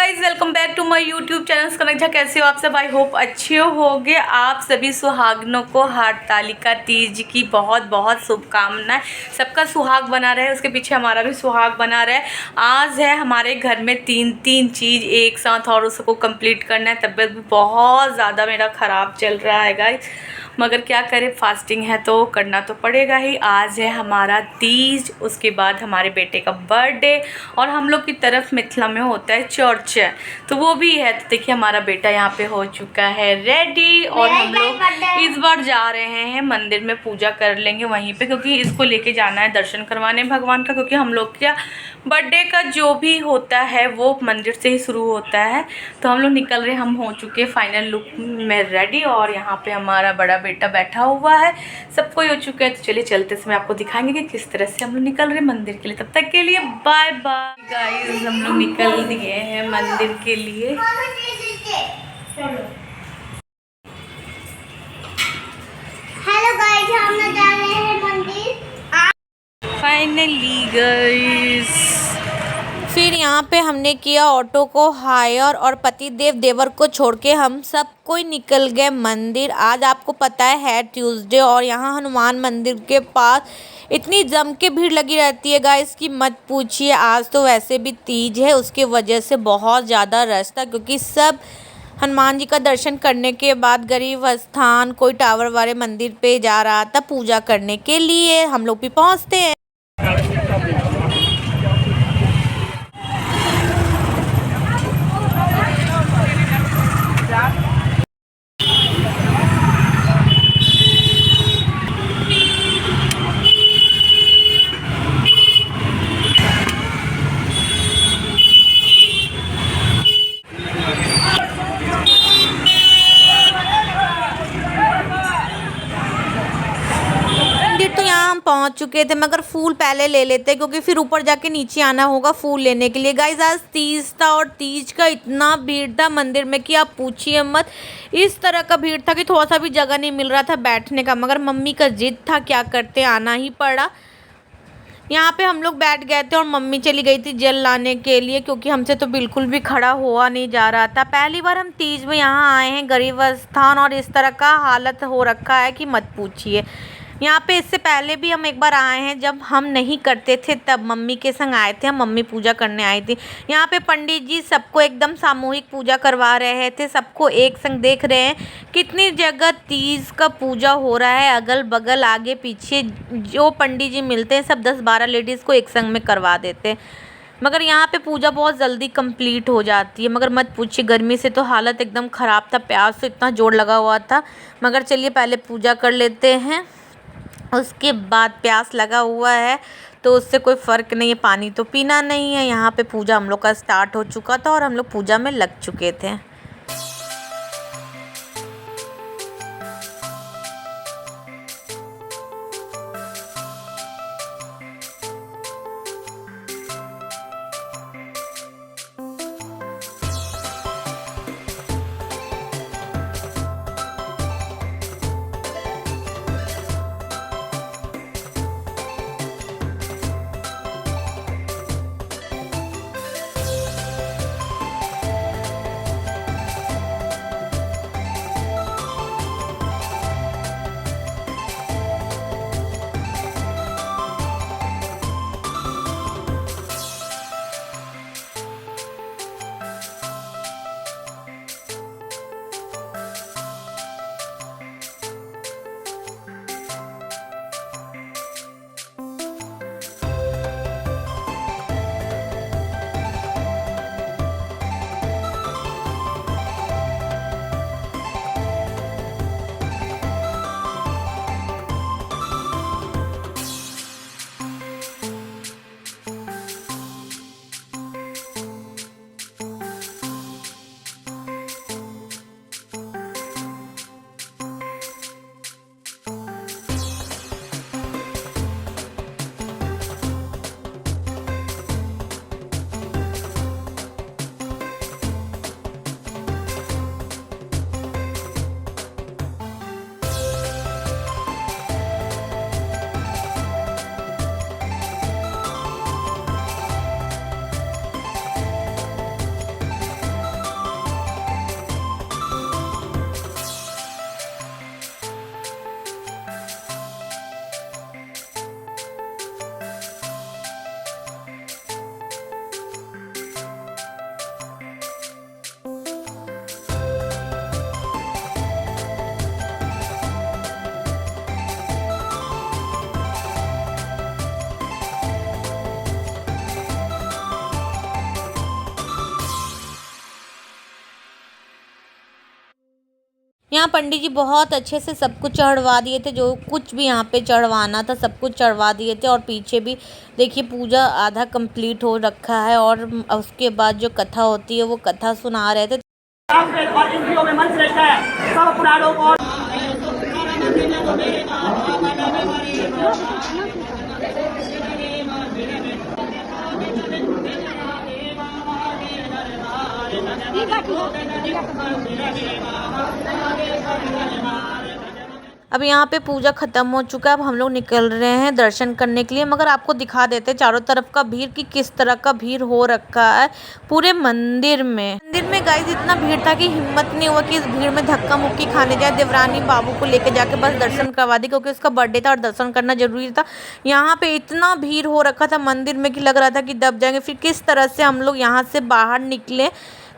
Guys, welcome back to my YouTube channel connect. कैसे हो आप सब? आई होप अच्छे होगे। आप सभी सुहागनों को हरतालिका तीज की बहुत बहुत शुभकामनाएं। सबका सुहाग बना रहे, उसके पीछे हमारा भी सुहाग बना रहे। आज है हमारे घर में तीन चीज़ एक साथ और उसको कंप्लीट करना है। तबीयत भी बहुत ज़्यादा मेरा ख़राब चल रहा है गाइज, मगर क्या करें, फास्टिंग है तो करना तो पड़ेगा ही। आज है हमारा तीज, उसके बाद हमारे बेटे का बर्थडे, और हम लोग की तरफ मिथिला में होता है चर्च है, तो वो भी है। तो देखिए हमारा बेटा यहाँ पे हो चुका है रेडी, और हम लोग इस बार जा रहे हैं मंदिर में, पूजा कर लेंगे वहीं पे, क्योंकि इसको लेके जाना है दर्शन करवाने भगवान का। क्योंकि हम लोग का बर्थडे का जो भी होता है वो मंदिर से ही शुरू होता है। तो हम लोग निकल रहे, हम हो चुके फाइनल लुक में रेडी, और यहाँ पे हमारा बड़ा बेटा बैठा हुआ है, सब कोई हो चुका है। तो चलिए चलते समय आपको दिखाएंगे कि किस तरह से हम लोग निकल रहे मंदिर के लिए। तब तक के लिए बाय बाय गाइस, हम लोग निकल दिए हैं मंदिर के लिए। हेलो गाइस, हम लोग जा रहे हैं मंदिर फाइनली गाइस। फिर यहाँ पे हमने किया ऑटो को हायर, और पति देव देवर को छोड़ के हम सब कोई निकल गए मंदिर। आज आपको पता है ट्यूसडे, और यहाँ हनुमान मंदिर के पास इतनी जम के भीड़ लगी रहती है गाइस कि मत पूछिए। आज तो वैसे भी तीज है, उसके वजह से बहुत ज़्यादा रश था, क्योंकि सब हनुमान जी का दर्शन करने के बाद गरीब स्थान कोई टावर वाले मंदिर पे जा रहा था पूजा करने के लिए। हम लोग भी पहुँचते हैं। मंदिर तो यहाँ हम पहुँच चुके थे, मगर फूल पहले ले लेते क्योंकि फिर ऊपर जाके नीचे आना होगा फूल लेने के लिए। गाइस आज तीज था, और तीज का इतना भीड़ था मंदिर में कि आप पूछिए मत। इस तरह का भीड़ था कि थोड़ा सा भी जगह नहीं मिल रहा था बैठने का, मगर मम्मी का जिद था, क्या करते, आना ही पड़ा। यहाँ पे हम लोग बैठ गए थे, और मम्मी चली गई थी जल लाने के लिए, क्योंकि हमसे तो बिल्कुल भी खड़ा हुआ नहीं जा रहा था। पहली बार हम तीज में यहाँ आए हैं गरीब स्थान, और इस तरह का हालत हो रखा है कि मत पूछिए। यहाँ पे इससे पहले भी हम एक बार आए हैं, जब हम नहीं करते थे तब मम्मी के संग आए थे, हम मम्मी पूजा करने आई थी। यहाँ पे पंडित जी सबको एकदम सामूहिक पूजा करवा रहे थे, सबको एक संग देख रहे हैं। कितनी जगह तीज का पूजा हो रहा है, अगल बगल आगे पीछे जो पंडित जी मिलते हैं सब 10-12 लेडीज़ को एक संग में करवा देते हैं। मगर यहाँ पे पूजा बहुत जल्दी कंप्लीट हो जाती है। मगर मत पूछिए, गर्मी से तो हालत एकदम ख़राब था, प्यास तो इतना जोर लगा हुआ था। मगर चलिए पहले पूजा कर लेते हैं, उसके बाद प्यास लगा हुआ है तो उससे कोई फ़र्क नहीं है, पानी तो पीना नहीं है। यहाँ पे पूजा हम लोग का स्टार्ट हो चुका था, और हम लोग पूजा में लग चुके थे। यहाँ पंडित जी बहुत अच्छे से सब कुछ चढ़वा दिए थे, जो कुछ भी यहाँ पे चढ़वाना था सब कुछ चढ़वा दिए थे। और पीछे भी देखिए पूजा आधा कंप्लीट हो रखा है और उसके बाद जो कथा होती है वो कथा सुना रहे थे। और इंद्रियों में मन श्रेष्ठ है, सब पुराणों को अब यहाँ पे पूजा खत्म हो चुका है। अब हम लोग निकल रहे हैं दर्शन करने के लिए, मगर आपको दिखा देते चारों तरफ का भीड़ कि किस तरह का भीड़ हो रखा है पूरे मंदिर में। गाइस इतना भीड़ था कि हिम्मत नहीं हुआ कि इस भीड़ में धक्का मुक्की खाने जाए। देवरानी बाबू को लेके जाके बस दर्शन करवा दी, क्योंकि उसका बर्थडे था और दर्शन करना जरूरी था। यहाँ पे इतना भीड़ हो रखा था मंदिर में कि लग रहा था कि दब जाएंगे। फिर किस तरह से हम लोग यहाँ से बाहर निकले,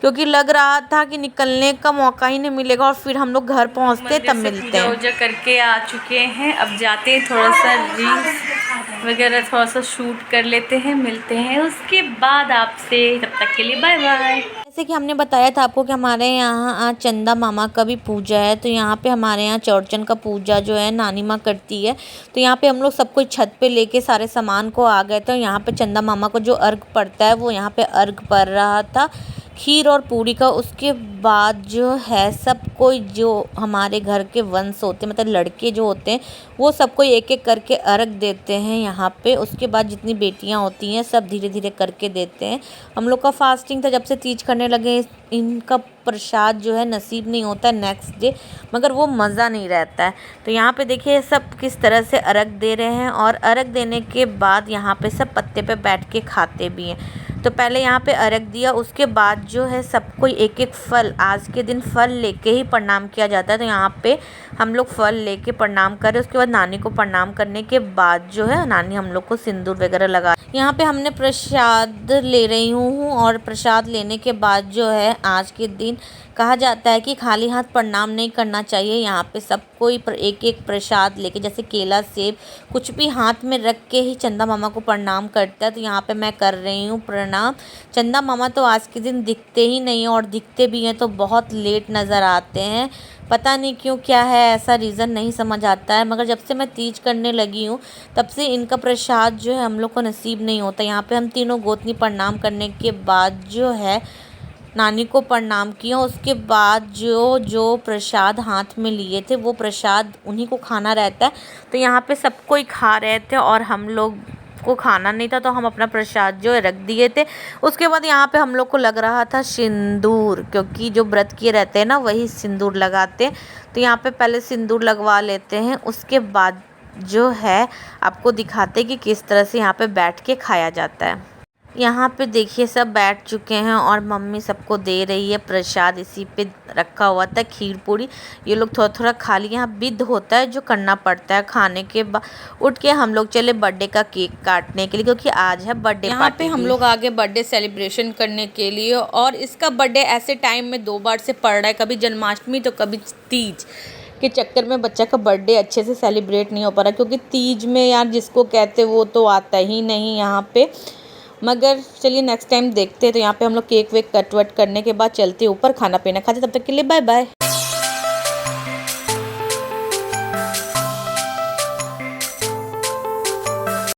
क्योंकि लग रहा था कि निकलने का मौका ही नहीं मिलेगा। और फिर हम लोग घर पहुँचते तब मिलते हैं। पूजा करके आ चुके हैं, अब जाते हैं थोड़ा सा रील्स वगैरह थोड़ा सा शूट कर लेते हैं, मिलते हैं उसके बाद आपसे। तब तक के लिए बाय बाय। जैसे कि हमने बताया था आपको कि हमारे यहाँ आज चंदा मामा का भी पूजा है, तो यहाँ पे हमारे यहाँ चौरचन का पूजा जो है नानी माँ करती है। तो यहाँ पे हम लोग सब कुछ छत पे लेके सारे सामान को आ गए थे। यहाँ पे चंदा मामा को जो अर्घ पड़ता है वो यहाँ पे अर्घ पड़ रहा था, खीर और पूरी का। उसके बाद जो है सब कोई जो हमारे घर के वंश होते हैं, मतलब लड़के जो होते हैं, वो सब कोई एक एक करके अर्घ देते हैं यहाँ पे। उसके बाद जितनी बेटियाँ होती हैं सब धीरे धीरे करके देते हैं। हम लोग का फास्टिंग था, जब से तीज करने लगे इनका प्रसाद जो है नसीब नहीं होता है नेक्स्ट डे, मगर वो मज़ा नहीं रहता है। तो यहाँ पे देखिए सब किस तरह से अर्घ दे रहे हैं, और अर्घ देने के बाद यहाँ पे सब पत्ते पे बैठ के खाते भी हैं। तो पहले यहाँ पे अर्घ दिया, उसके बाद जो है सबको एक एक फल, आज के दिन फल लेके ही प्रणाम किया जाता है। तो यहाँ पे हम लोग फल लेके प्रणाम करें, उसके बाद नानी को प्रणाम करने के बाद जो है नानी हम लोग को सिंदूर वगैरह लगा। यहाँ पे हमने प्रसाद ले रही हूँ, और प्रसाद लेने के बाद जो है आज के दिन कहा जाता है कि खाली हाथ प्रणाम नहीं करना चाहिए। यहाँ पे सब कोई एक एक प्रसाद लेके, जैसे केला सेब कुछ भी हाथ में रख के ही चंदा मामा को प्रणाम करता है। तो यहाँ पे मैं कर रही हूँ प्रणाम। चंदा मामा तो आज के दिन दिखते ही नहीं हैं, और दिखते भी हैं तो बहुत लेट नज़र आते हैं। पता नहीं क्यों, क्या है ऐसा रीज़न नहीं समझ आता है। मगर जब से मैं तीज करने लगी हूँ तब से इनका प्रसाद जो है हम लोग को नसीब नहीं होता। यहाँ पे हम तीनों गोतनी प्रणाम करने के बाद जो है नानी को प्रणाम किया। उसके बाद जो प्रसाद हाथ में लिए थे वो प्रसाद उन्हीं को खाना रहता है। तो यहाँ पे सब कोई खा रहे थे और हम लोग को खाना नहीं था, तो हम अपना प्रसाद जो है रख दिए थे। उसके बाद यहाँ पे हम लोग को लग रहा था सिंदूर, क्योंकि जो व्रत किए रहते हैं ना वही सिंदूर लगाते हैं। तो यहाँ पे पहले सिंदूर लगवा लेते हैं, उसके बाद जो है आपको दिखाते हैं कि किस तरह से यहाँ पे बैठ के खाया जाता है। यहाँ पे देखिए सब बैठ चुके हैं और मम्मी सबको दे रही है प्रसाद। इसी पे रखा हुआ था खीर पूरी, ये लोग थोड़ा थोड़ा खा लिए। यहाँ विध होता है जो करना पड़ता है। खाने के बाद उठ के हम लोग चले बर्थडे का केक काटने के लिए, क्योंकि आज है बर्थडे पार्टी। यहाँ पे हम लोग आगे बर्थडे सेलिब्रेशन करने के लिए, और इसका बर्थडे ऐसे टाइम में 2 बार से पड़ रहा है, कभी जन्माष्टमी तो कभी तीज के चक्कर में बच्चा का बर्थडे अच्छे से सेलिब्रेट नहीं हो पा रहा। क्योंकि तीज में यार जिसको कहते वो तो आता ही नहीं यहाँ पे। मगर चलिए नेक्स्ट टाइम देखते हैं। तो यहाँ पे हम लोग केक वेक कट वट करने के बाद चलते ऊपर खाना पीना खाते। तब तक के लिए बाय बाय।